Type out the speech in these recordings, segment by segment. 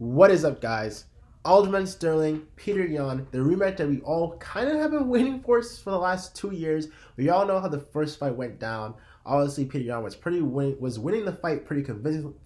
What is up, guys? Aljamain Sterling, Petr Yan, the rematch that we all kind of have been waiting for the last 2 years. We all know how the first fight went down. Obviously, Petr Yan was winning the fight pretty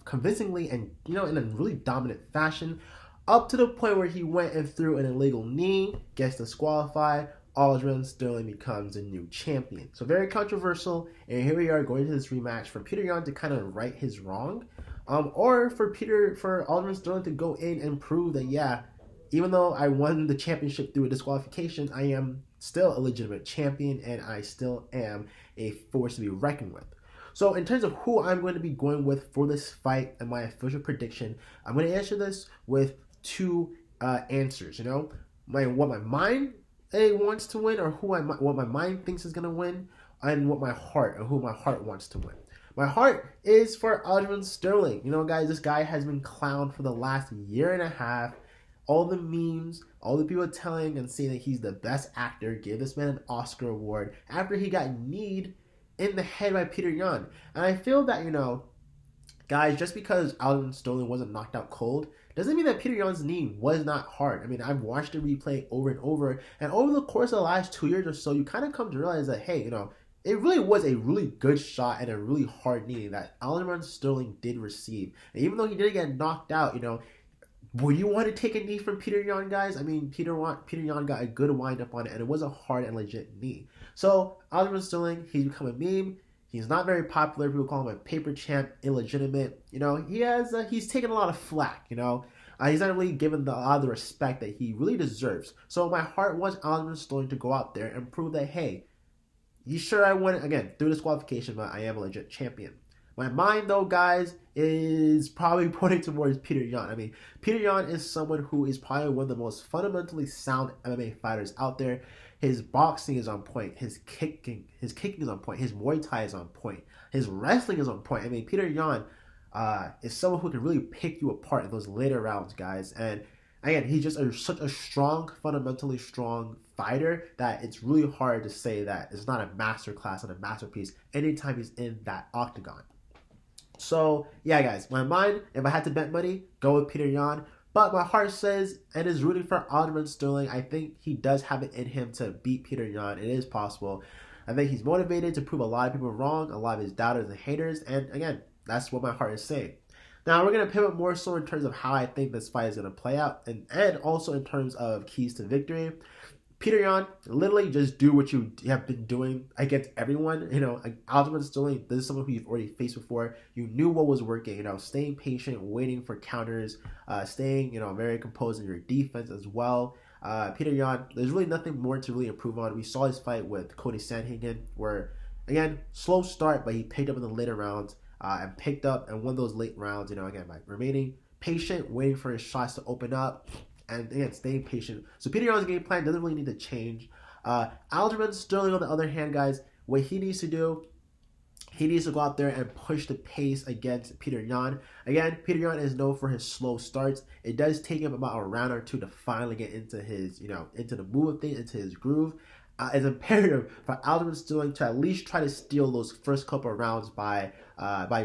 convincingly, and in a really dominant fashion, up to the point where he went and threw an illegal knee, gets disqualified. Aljamain Sterling becomes a new champion. So very controversial, and here we are going to this rematch for Petr Yan to kind of right his wrong. Or for Aljamain Sterling to go in and prove that, yeah, even though I won the championship through a disqualification, I am still a legitimate champion and I still am a force to be reckoned with. So in terms of who I'm going to be going with for this fight and my official prediction, I'm going to answer this with two answers. What my mind wants to win, or what my mind thinks is going to win, and who my heart wants to win. My heart is for Aljamain Sterling. Guys, this guy has been clowned for the last year and a half. All the memes, all the people telling and saying that he's the best actor, gave this man an Oscar award after he got kneed in the head by Petr Yan. And I feel that, guys, just because Aljamain Sterling wasn't knocked out cold doesn't mean that Petr Yan's knee was not hard. I mean, I've watched the replay over and over, and over the course of the last 2 years or so, you kind of come to realize that, hey, it really was a really good shot and a really hard knee that Aljamain Sterling did receive. And even though he didn't get knocked out, would you want to take a knee from Petr Yan, guys? I mean, Petr Yan got a good wind up on it, and it was a hard and legit knee. So Aljamain Sterling, he's become a meme. He's not very popular. People call him a paper champ, illegitimate. He's taken a lot of flack. He's not really given a lot of the respect that he really deserves. So my heart wants Aljamain Sterling to go out there and prove that, hey, sure, I won it again through disqualification, but I am a legit champion. My mind, though, guys, is probably pointing towards Petr Yan. I mean, Petr Yan is someone who is probably one of the most fundamentally sound MMA fighters out there. His boxing is on point. His kicking is on point. His Muay Thai is on point. His wrestling is on point. I mean, Petr Yan is someone who can really pick you apart in those later rounds, guys. And again, he's just such a strong, fundamentally strong fighter that it's really hard to say that it's not a masterclass and a masterpiece anytime he's in that octagon. So, yeah, guys, my mind, if I had to bet money, go with Petr Yan. But my heart says and is rooting for Aljamain Sterling. I think he does have it in him to beat Petr Yan. It is possible. I think he's motivated to prove a lot of people wrong, a lot of his doubters and haters. And again, that's what my heart is saying. Now, we're going to pivot more so in terms of how I think this fight is going to play out, and also in terms of keys to victory. Petr Yan, literally just do what you have been doing against everyone. Aljamain Sterling, this is someone who you've already faced before. You knew what was working, staying patient, waiting for counters, staying, very composed in your defense as well. Petr Yan, there's really nothing more to really improve on. We saw his fight with Cody Sandhagen where, again, slow start, but he picked up in the later rounds. And picked up and won those late rounds, again, by remaining patient, waiting for his shots to open up, and again, staying patient. So Petr Yan's game plan doesn't really need to change. Aljamain Sterling, on the other hand, guys, what he needs to do, he needs to go out there and push the pace against Petr Yan. Again, Petr Yan is known for his slow starts. It does take him about a round or two to finally get into his, into the move of things, into his groove. It's imperative for Aljamain Sterling to at least try to steal those first couple of rounds by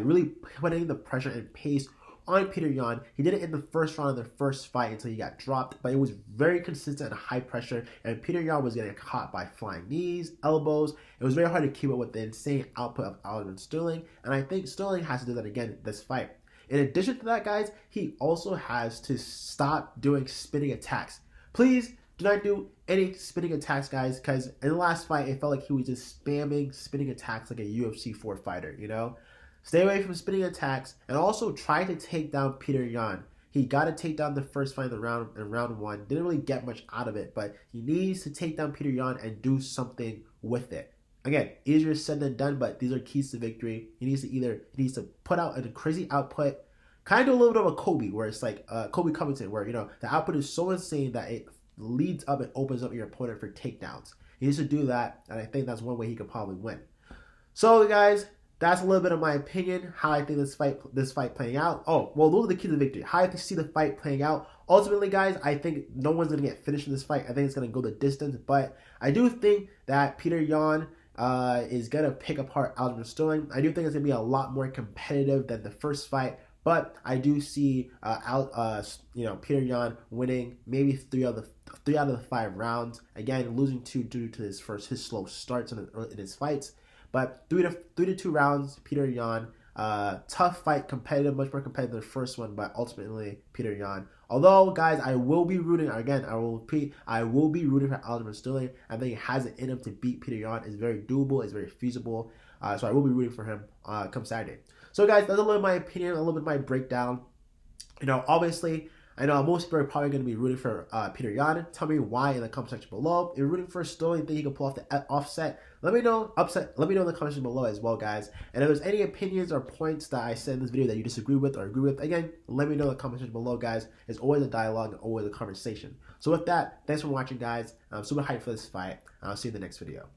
really putting the pressure and pace on Petr Yan. He did it in the first round of the first fight until he got dropped, but it was very consistent and high pressure, and Petr Yan was getting caught by flying knees, elbows. It was very hard to keep up with the insane output of Aljamain Sterling, and I think Sterling has to do that again this fight. In addition to that, guys, he also has to stop doing spinning attacks. Please do not do any spinning attacks, guys, because in the last fight, it felt like he was just spamming spinning attacks like a UFC 4 fighter, Stay away from spinning attacks, and also try to take down Petr Yan. He got to take down the first fight in round one. Didn't really get much out of it, but he needs to take down Petr Yan and do something with it. Again, easier said than done, but these are keys to victory. He needs to put out a crazy output, kind of do a little bit of a Kobe, where it's like Kobe Covington, where the output is so insane that it leads up and opens up your opponent for takedowns. He needs to do that, and I think that's one way he could probably win. So, guys, that's a little bit of my opinion, how I think this fight playing out. Oh, well, those are the keys to victory. How I see the fight playing out. Ultimately, guys, I think no one's going to get finished in this fight. I think it's going to go the distance, but I do think that Petr Yan is going to pick apart Aljamain Sterling. I do think it's going to be a lot more competitive than the first fight, But I do see Petr Yan winning maybe three out of the 5 rounds. Again, losing 2 due to his slow starts in his fights. But 3 to 2 rounds, Petr Yan. Tough fight, competitive, much more competitive than the first one, but ultimately Petr Yan. Although, guys, I will be rooting again. I will repeat, I will be rooting for Aljamain Sterling. I think he has it in him to beat Petr Yan. It's very doable. It's very feasible. So I will be rooting for him come Saturday. So, guys, that's a little bit of my opinion, a little bit of my breakdown. Obviously, I know most people are probably going to be rooting for Petr Yan. Tell me why in the comment section below. If you're rooting for Sterling, think he can pull off the offset? Let me know in the comment section below as well, guys. And if there's any opinions or points that I said in this video that you disagree with or agree with, again, let me know in the comment section below, guys. It's always a dialogue and always a conversation. So with that, thanks for watching, guys. I'm super hyped for this fight. I'll see you in the next video.